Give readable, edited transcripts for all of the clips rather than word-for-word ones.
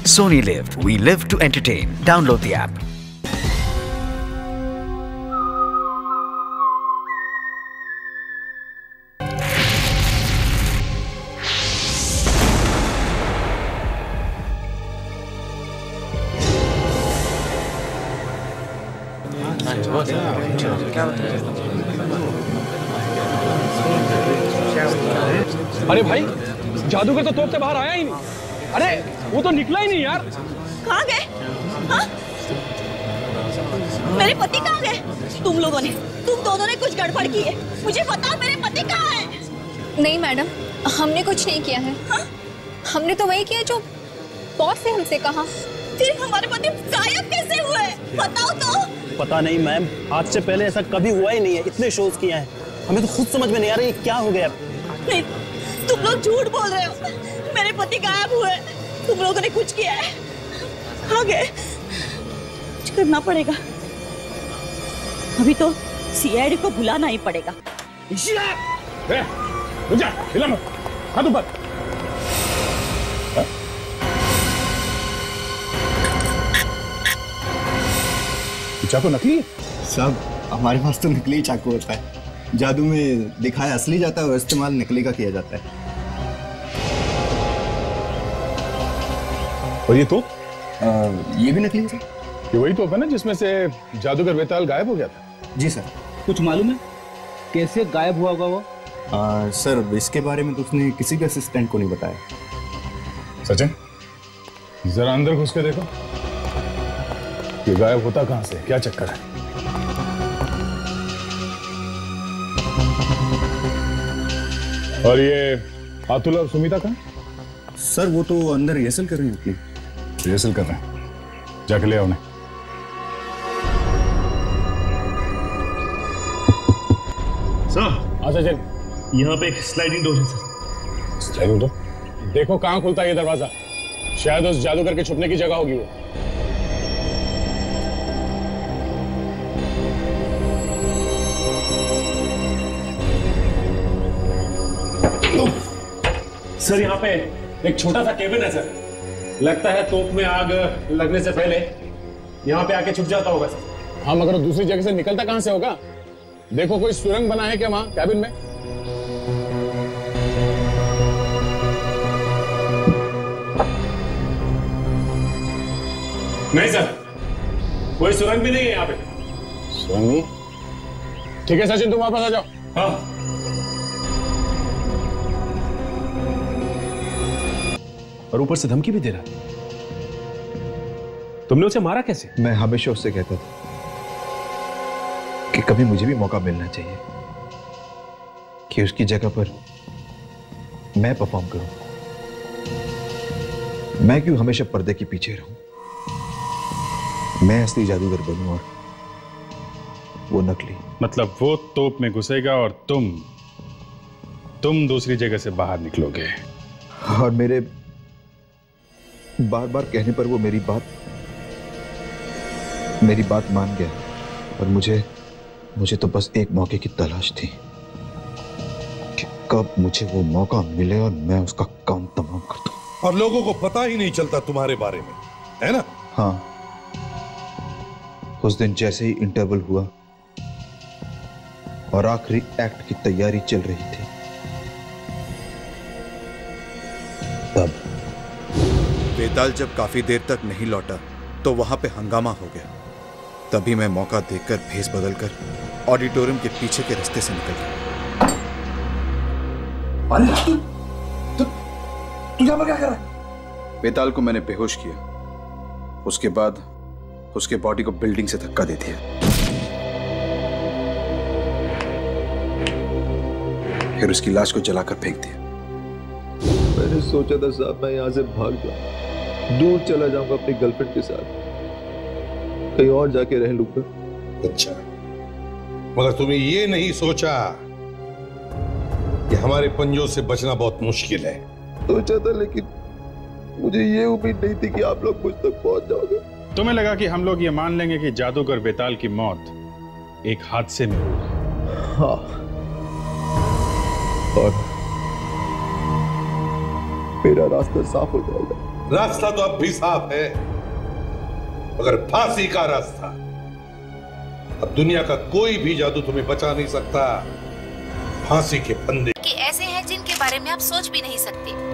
Sony Live. We live to entertain. Download the app. अरे भाई, जादूगर तो तोप से बाहर आया ही नहीं। अरे वो तो निकला ही नहीं यार। कहाँ गए? हाँ? मेरे पति कहाँ गए? तुम दोनों ने कुछ गड़बड़ की है। मुझे बताओ मेरे पति कहाँ है? नहीं मैडम, हमने कुछ नहीं किया है। हाँ? हमने तो वही किया जो बॉस ने हमसे कहा। फिर हमारे पति गायब कैसे हुए? बताओ तो। पता नहीं मैम, आज से पहले ऐसा कभी हुआ ही नहीं है। इतने शोज किए हैं, हमें तो खुद समझ में नहीं आ रहा ये क्या हो गया। नहीं, तुम लोग झूठ बोल रहे हो। मेरे पति गायब हुए। तुम लोगों ने कुछ किया है। कहाँ गए? कुछ करना पड़ेगा। अभी तो सीआईडी को बुलाना ही पड़ेगा। हाथ ऊपर। चाकू नकली? साहब, हमारे पास तो नकली चाकू होता है। जादू में दिखाया असली जाता है और इस्तेमाल नकली का किया जाता है। और ये तो? ये भी नकली है सर। ये वही तोप है ना जिसमें से जादूगर बेताल गायब हो गया था? जी सर। कुछ मालूम है कैसे गायब हुआ होगा वो? सर, इसके बारे में तो उसने किसी भी असिस्टेंट को नहीं बताया। सचिन, जरा अंदर घुस के देखो, ये गायब होता कहां से, क्या चक्कर है? और ये अतुल और सुमिता कहां? सर, वो तो अंदर रिहर्सल कर रहे हैं अपनी। रिहर्सल कर रहे हैं, जाके ले आओ उन्हें। सर, सचिन, यहाँ पे एक स्लाइडिंग डोर है सर। Sliding door? देखो कहां खुलता है ये दरवाजा। शायद उस जादूगर के छुपने की जगह होगी वो। सर, यहाँ पे एक छोटा सा केबिन है सर। लगता है तोप में आग लगने से पहले यहाँ पे आके छुप जाता होगा सर। हाँ, मगर दूसरी जगह से निकलता कहां से होगा? देखो कोई सुरंग बना है क्या वहां कैबिन में? नहीं सर, कोई सुरंग भी नहीं है यहाँ पे। सुरंग नहीं? ठीक है सचिन, तुम वापस आ जाओ। हाँ। और ऊपर से धमकी भी दे रहा। तुमने उसे मारा कैसे? मैं हमेशा उससे कहता था कि कभी मुझे भी मौका मिलना चाहिए कि उसकी जगह पर मैं परफॉर्म करूं। मैं क्यों हमेशा पर्दे के पीछे रहूं? मैं असली जादूगर बनूं और वो नकली। मतलब वो तोप में घुसेगा और तुम दूसरी जगह से बाहर निकलोगे। और मेरे बार बार कहने पर वो मेरी बात मान गया। और मुझे तो बस एक मौके की तलाश थी कि कब मुझे वो मौका मिले और मैं उसका काम तमाम कर दूं। और लोगों को पता ही नहीं चलता तुम्हारे बारे में, है ना? हाँ, उस दिन जैसे ही इंटरवल हुआ और आखिरी एक्ट की तैयारी चल रही थी, तब बेताल जब काफी देर तक नहीं लौटा तो वहां पे हंगामा हो गया। तभी मैं मौका देखकर भेस बदलकर ऑडिटोरियम के पीछे के रास्ते से निकल गया। अरे तू यहाँ पर क्या कर रहा है? बेताल को मैंने बेहोश किया, उसके बाद उसके बॉडी को बिल्डिंग से धक्का दे दिया, फिर उसकी लाश को जलाकर फेंक दिया। मैंने सोचा था साहब मैं यहाँ से भाग जाऊं, दूर चला जाऊंगा अपनी गर्लफ्रेंड के साथ, कहीं और जाके रह लूंगा। अच्छा, मगर तुमने ये नहीं सोचा कि हमारे पंजों से बचना बहुत मुश्किल है? सोचा था, लेकिन मुझे ये उम्मीद नहीं थी कि आप लोग मुझ तक पहुंच जाओगे। तुम्हें लगा कि हम लोग ये मान लेंगे कि जादूगर बेताल की मौत एक हादसे में हुई? हाँ, और मेरा रास्ता साफ हो जाएगा। रास्ता तो अब भी साफ है, मगर फांसी का रास्ता। अब दुनिया का कोई भी जादू तुम्हें बचा नहीं सकता फांसी के फंदे। कि ऐसे हैं जिनके बारे में आप सोच भी नहीं सकते।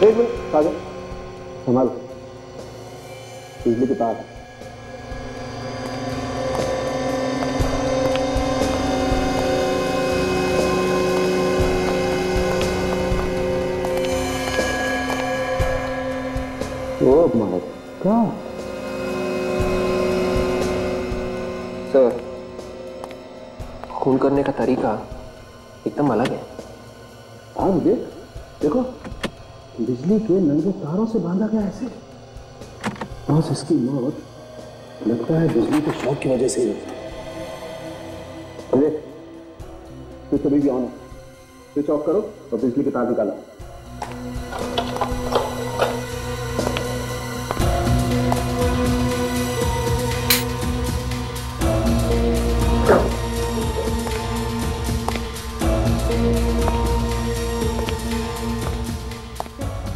एक मिनट सागर, संभाल, बिजली के तार। ओह माय गॉड सर, खून करने का तरीका एकदम अलग है। हाँ मुझे देखो, बिजली के नंगे तारों से बांधा गया ऐसे। बस इसकी मौत लगता है बिजली के शॉक की वजह से ही। देख, तू कभी भी ऑन है, स्विच ऑफ करो और बिजली के तार निकालो।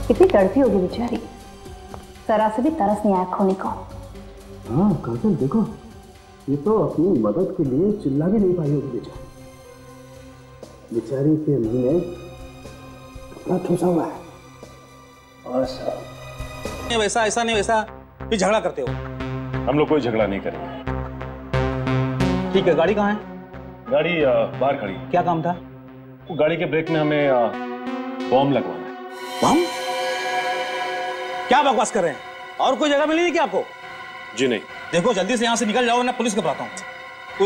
कितनी तड़पी होगी बेचारी, जरा से भी तरस नहीं आया खोने को। हाँ काजल देखो, ये तो अपनी मदद के लिए चिल्ला भी नहीं पाई होगी बेचारी। बेचारी के मुंह में कपड़ा ठूसा हुआ है। नहीं वैसा, ऐसा नहीं वैसा, ये झगड़ा करते हो। हम लोग कोई झगड़ा नहीं करेंगे। ठीक है, गाड़ी कहाँ है? गाड़ी बाहर खड़ी। क्या काम था? वो गाड़ी के ब्रेक में हमें बॉम्ब लगवाना है। बॉम्ब? क्या बकवास कर रहे हैं? और कोई जगह मिली नहीं क्या आपको? जी नहीं। देखो जल्दी से यहाँ से निकल जाओ, मैं पुलिस को बुलाता हूँ।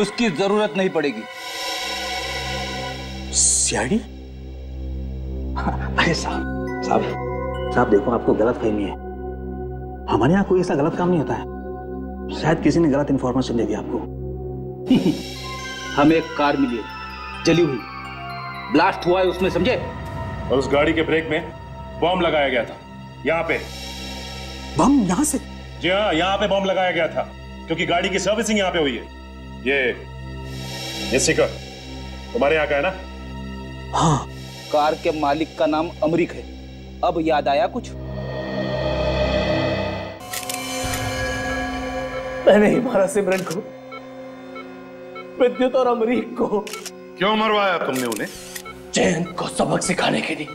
उसकी जरूरत नहीं पड़ेगी। सीआईडी? अरे साहब देखो, आपको गलत फहमी है। हमारे यहाँ कोई ऐसा गलत काम नहीं होता है। शायद किसी ने गलत इंफॉर्मेशन दे दिया आपको। हमें एक कार मिली है, जली हुई, ब्लास्ट हुआ है उसमें, समझे? और उस गाड़ी के ब्रेक में बॉम्ब लगाया गया था। यहाँ पे बम? यहाँ से? जी हाँ, यहाँ पे बॉम्ब लगाया गया था, क्योंकि गाड़ी की सर्विसिंग यहाँ पे हुई है। ये सिकर तुम्हारे यहाँ का है ना? हाँ। कार के मालिक का नाम अमरीक है। अब याद आया कुछ? मैंने ही मारा सिमरन को, विद्युत और अमरीक को। क्यों मरवाया तुमने उन्हें? जयंत को सबक सिखाने के लिए।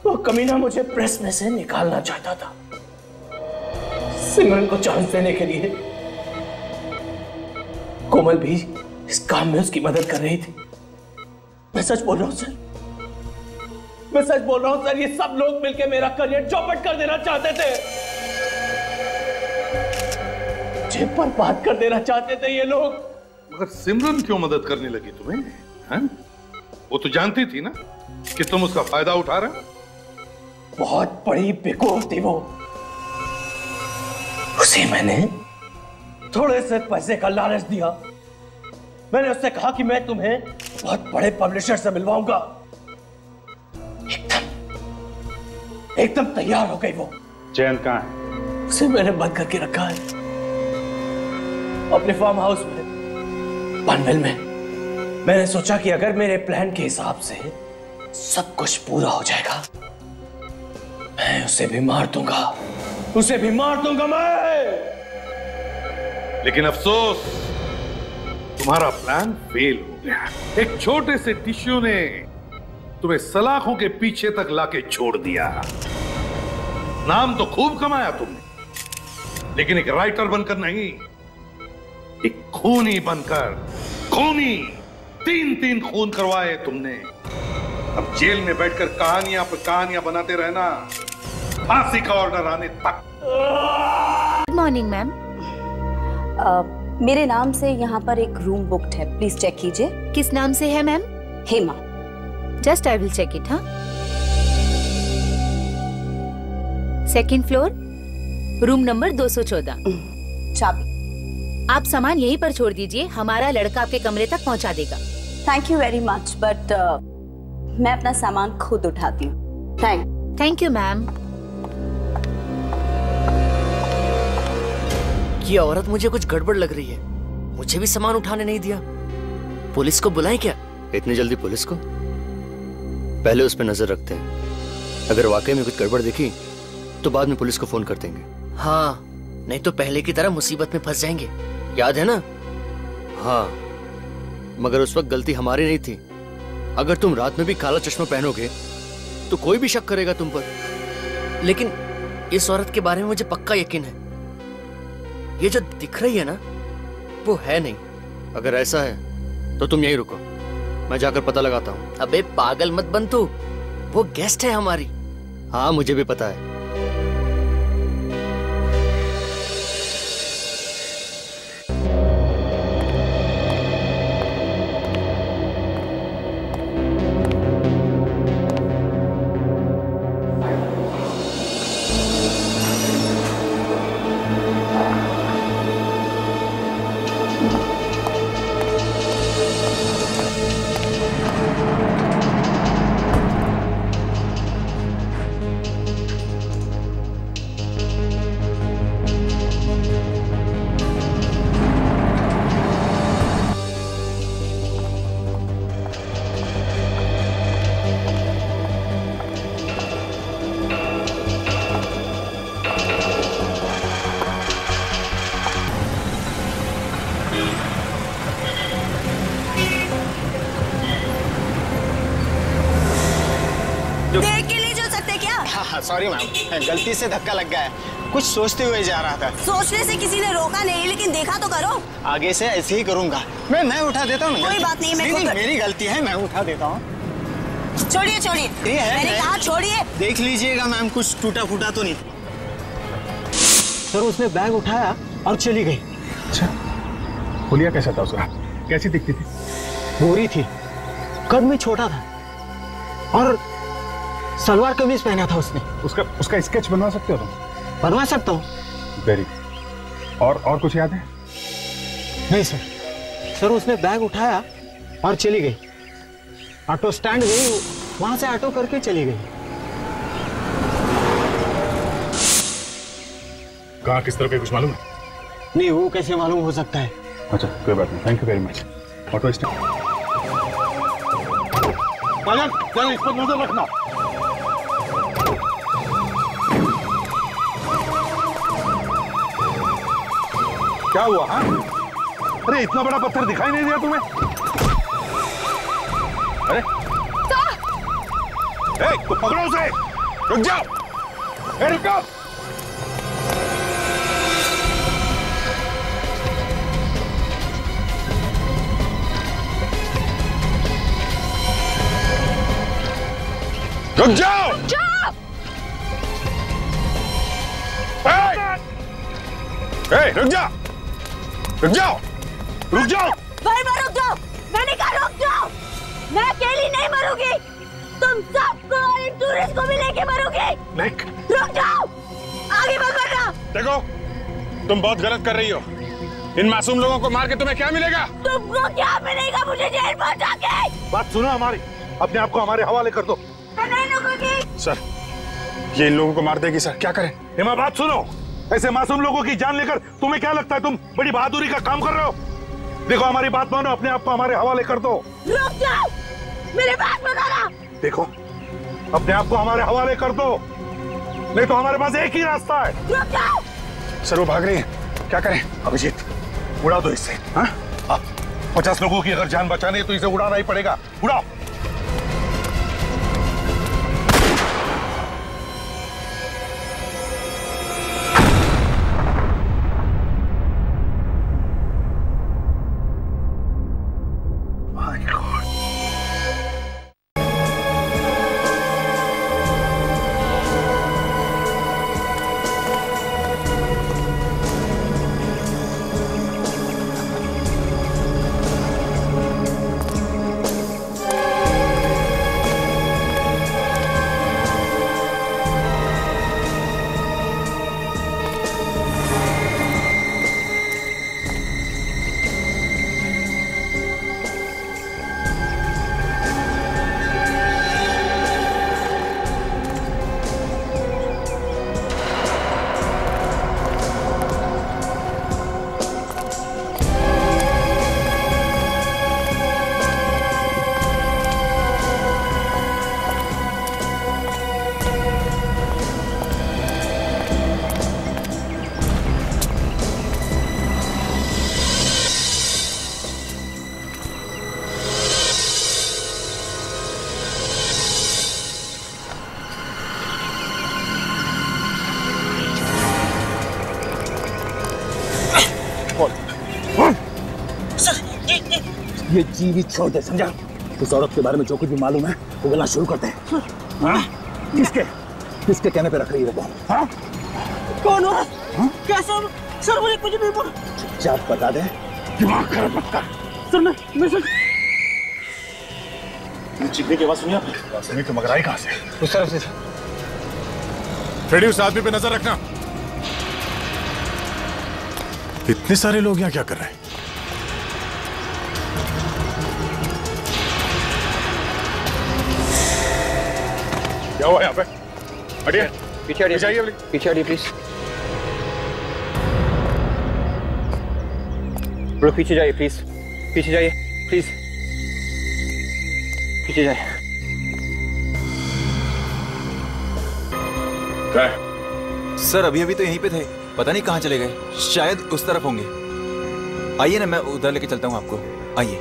वो कमीना मुझे प्रेस में से निकालना चाहता था, सिमरन को चांस देने के लिए। कोमल भी इस काम में उसकी मदद कर रही थी। मैं सच बोल रहा हूं सर, मैं सच बोल रहा हूं सर, ये सब लोग मिलकर मेरा करियर चौपट कर देना चाहते थे। मुझे बर्बाद कर देना चाहते थे ये लोग। मगर सिमरन क्यों मदद करने लगी तुम्हें? हैं? वो तो जानती थी ना कि तुम उसका फायदा उठा रहे हो। बहुत बड़ी बेवकूफ थी वो। उसे मैंने थोड़े से पैसे का लालच दिया। मैंने उससे कहा कि मैं तुम्हें बहुत बड़े पब्लिशर से मिलवाऊंगा। एकदम तैयार हो गई वो। जयंत कहाँ है? उसे मैंने बंद करके रखा है अपने फार्म हाउस में, पनवेल में। मैंने सोचा कि अगर मेरे प्लान के हिसाब से सब कुछ पूरा हो जाएगा, मैं उसे भी मार दूंगा, मैं। लेकिन अफसोस, तुम्हारा प्लान फेल हो गया। एक छोटे से टिश्यू ने तुम्हें सलाखों के पीछे तक लाके छोड़ दिया। नाम तो खूब कमाया तुमने, लेकिन एक राइटर बनकर नहीं, एक खूनी बनकर। खूनी 3 खून करवाए तुमने। अब जेल में बैठकर कहानियां पर कहानियां बनाते रहना, फांसी का ऑर्डर आने तक। Good morning ma'am. मेरे नाम से यहाँ पर एक रूम बुक्ड है, प्लीज चेक कीजिए। किस नाम से है ma'am? Hema. Just I will check it. हाँ, 2nd फ्लोर, रूम नंबर 214। चाबी। आप सामान यहीं पर छोड़ दीजिए, हमारा लड़का आपके कमरे तक पहुंचा देगा। Thank you very much, but मैं अपना सामान खुद उठाती हूँ। Thank you ma'am. ये औरत मुझे कुछ गड़बड़ लग रही है, मुझे भी सामान उठाने नहीं दिया। पुलिस को बुलाएं क्या? इतनी जल्दी पुलिस को? पहले उस पर नजर रखते हैं, अगर वाकई में कुछ गड़बड़ दिखी तो बाद में पुलिस को फोन कर देंगे। हाँ, नहीं तो पहले की तरह मुसीबत में फंस जाएंगे, याद है ना? हाँ, मगर उस वक्त गलती हमारी नहीं थी। अगर तुम रात में भी काला चश्मा पहनोगे तो कोई भी शक करेगा तुम पर। लेकिन इस औरत के बारे में मुझे पक्का यकीन है, ये जो दिख रही है ना, वो है नहीं। अगर ऐसा है तो तुम यहीं रुको, मैं जाकर पता लगाता हूँ। अबे पागल मत बन तू, वो गेस्ट है हमारी। हाँ मुझे भी पता है। देख के नहीं चल सकते क्या? हाँ सॉरी मैम, गलती से धक्का लग गया है, कुछ सोचते हुए जा रहा था। सोचने से किसी ने रोका नहीं, लेकिन देखा तो करो। आगे से ऐसे ही करूंगा। मैं उठा देता हूँ। कोई बात नहीं, मेरी गलती है, मैं उठा देता हूँ। छोड़िए छोड़िए, मैंने कहा छोड़िए। देख लीजिएगा मैम, कुछ टूटा फूटा तो नहीं। सर उसने बैग उठाया और चली गई। अच्छा, हुलिया कैसा था उसका? कैसी दिखती थी? गोरी थी, कद में छोटा था और सलवार कमीज पहना था उसने। उसका स्केच बनवा सकते हो तुम? बनवा सकता हूँ। वेरी। और कुछ याद है? नहीं सर। सर उसने बैग उठाया और चली गई। ऑटो स्टैंड गई, वहां से ऑटो करके चली गई। कहाँ किस तरह का कुछ मालूम है? नहीं, वो कैसे मालूम हो सकता है? अच्छा कोई बात नहीं, thank you very much. Auto stand चल, इस पर नजर रखना। क्या हुआ? हाँ, अरे इतना बड़ा पत्थर दिखाई नहीं दिया तुम्हें? अरे तो पकड़ो उसे। रुक जाओ, रुक जाओ। रुक जाओ। रुक जाओ, रुक जाओ, रुक जाओ। भाई मैं रुक जाओ, मैंने कहा रुक जाओ। मैं अकेली नहीं मरूंगी, तुम सबको और इन टूरिस्ट को भी लेके मरोगे। रुक जाओ, आगे मत बढ़ना। देखो तुम बहुत गलत कर रही हो। इन मासूम लोगों को मार के तुम्हें क्या मिलेगा? तुमको क्या मिलेगा? मुझे जेल पहुंचा के। बात सुनो हमारी, अपने आप को हमारे हवाले कर दो। नहीं रुकूंगी। सर ये इन लोगों को मार देगी सर, क्या करें? हिमा बात सुनो, ऐसे मासूम लोगों की जान लेकर तुम्हें क्या लगता है तुम बड़ी बहादुरी का काम कर रहे हो? देखो हमारी बात मानो, अपने आप को हमारे हवाले कर दो। रुक जाओ, मेरे बात मत आना। देखो अपने आप को हमारे हवाले कर दो, नहीं तो हमारे पास एक ही रास्ता है। रुक जाओ। सर वो भाग रही है, क्या करें? अभिजीत उड़ा दो इससे। हाँ 50 लोगों की अगर जान बचानी है तो इसे उड़ाना ही पड़ेगा। उड़ाओ। ये जीवित छोड़ दे, समझा? उस औरत के बारे में जो कुछ भी मालूम है वो बोलना शुरू करते हैं। हाँ? किसके कहने पे रख रही है वो? हाँ? कौन औरत? कैसा? सर मुझे कुछ नहीं बोला। चुपचाप बता दे, दिमाग खराब मत कर। सर मैं सर चिकने की आवाज सुनी आपने? सुनी तो मगर आई कहां से? उस तरफ से। फ्रेडी, उस आदमी पे नजर रखना। इतने सारे लोग यहाँ क्या कर रहे हैं? क्या हुआ यहाँ पे? हटिए, पीछे हटिए, पीछे हटिए प्लीज। ब्रो पीछे जाइए प्लीज, पीछे जाइए प्लीज, पीछे जाइए। सर अभी अभी तो यहीं पे थे, पता नहीं कहाँ चले गए। शायद उस तरफ होंगे। आइए ना, मैं उधर लेके चलता हूँ आपको। आइए।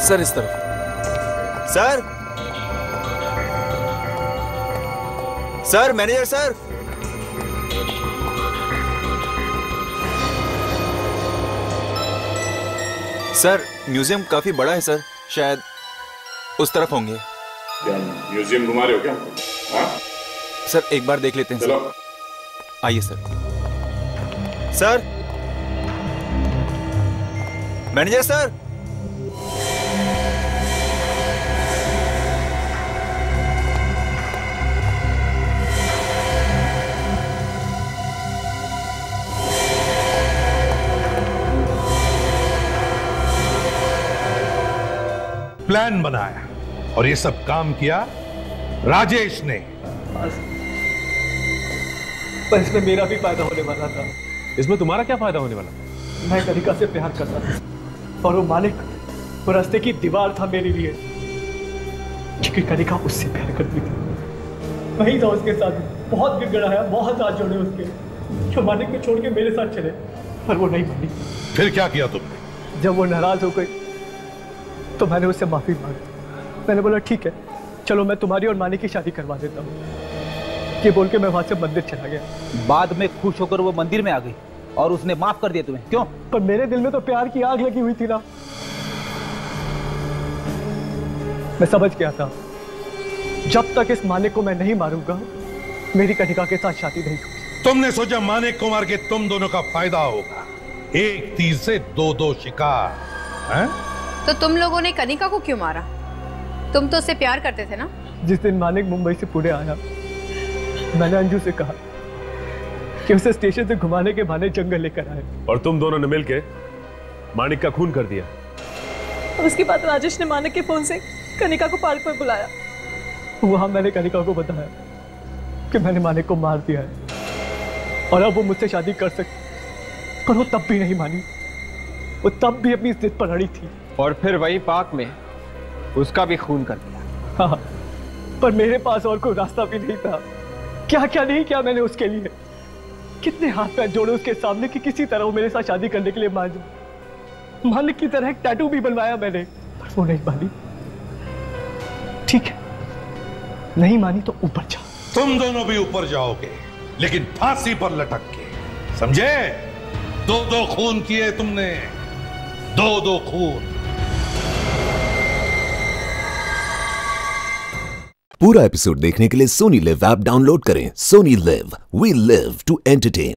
सर इस तरफ। Sir, sir manager sir. Sir museum काफी बड़ा है सर, शायद उस तरफ होंगे। क्या म्यूजियम घुमा रहे हो क्या? हाँ? सर एक बार देख लेते हैं। चलो आइए sir. Sir, manager sir. Plan बनाया और ये सब काम किया राजेश ने। पर इसमें मेरा भी फायदा होने वाला था। इसमें तुम्हारा क्या फायदा होने वाला? मैं कनिका से प्यार करता था और वो मालिक वो रास्ते की दीवार था मेरे लिए, क्योंकि कनिका उससे प्यार करती थी। वही था उसके साथ, बहुत गिड़गिड़ाया, बहुत हाथ जोड़े उसके, जो मालिक को छोड़ के मेरे साथ चले, पर वो नहीं मानी। फिर क्या किया तुमने? जब वो नाराज हो गई तो मैंने उससे माफी मांगी। मैंने बोला ठीक है, चलो मैं तुम्हारी और मानी की शादी करवा देता हूँ। ये बोल के मैं वहां से मंदिर चला गया। बाद में खुश होकर वो मंदिर में आ गई और उसने माफ कर दिया तुम्हें, क्यों? पर मेरे दिल में तो प्यार की आग लगी हुई थी ना। मैं समझ गया था जब तक इस मालिक को मैं नहीं मारूंगा मेरी कनिका के साथ शादी नहीं होगी। तुमने सोचा मालिक को मार के तुम दोनों का फायदा होगा, एक तीर से दो शिकार। हैं? तो तुम लोगों ने कनिका को क्यों मारा? तुम तो उससे प्यार करते थे ना? जिस दिन मालिक मुंबई से पुणे आया, मैंने अंजू से कहा कि उसे स्टेशन से घुमाने के बहाने जंगल लेकर आए, और तुम दोनों ने मिलकर मानिक का खून कर दिया। उसके बाद राजेश ने मानिक के फोन से कनिका को पार्क में बुलाया। वहां मैंने कनिका को बताया कि मैंने मानिक को मार दिया है और अब वो मुझसे शादी कर सकती, पर वो तब भी नहीं मानी। वो तब भी अपनी जिद पर अड़ी थी। और फिर वही पार्क में उसका भी खून कर दिया। हाँ, पर मेरे पास और कोई रास्ता भी नहीं था। क्या क्या नहीं किया मैंने उसके लिए, कितने हाथ पैर जोड़े उसके सामने कि किसी तरह वो मेरे साथ शादी करने के लिए मान जाए। मालिक की तरह एक टैटू भी बनवाया मैंने, पर वो नहीं मानी। ठीक है, नहीं मानी तो ऊपर जा। तुम दोनों भी ऊपर जाओगे, लेकिन फांसी पर लटक के, समझे? दो खून किए तुमने, दो खून। पूरा एपिसोड देखने के लिए सोनी लिव ऐप डाउनलोड करें। Sony Liv, we live to entertain.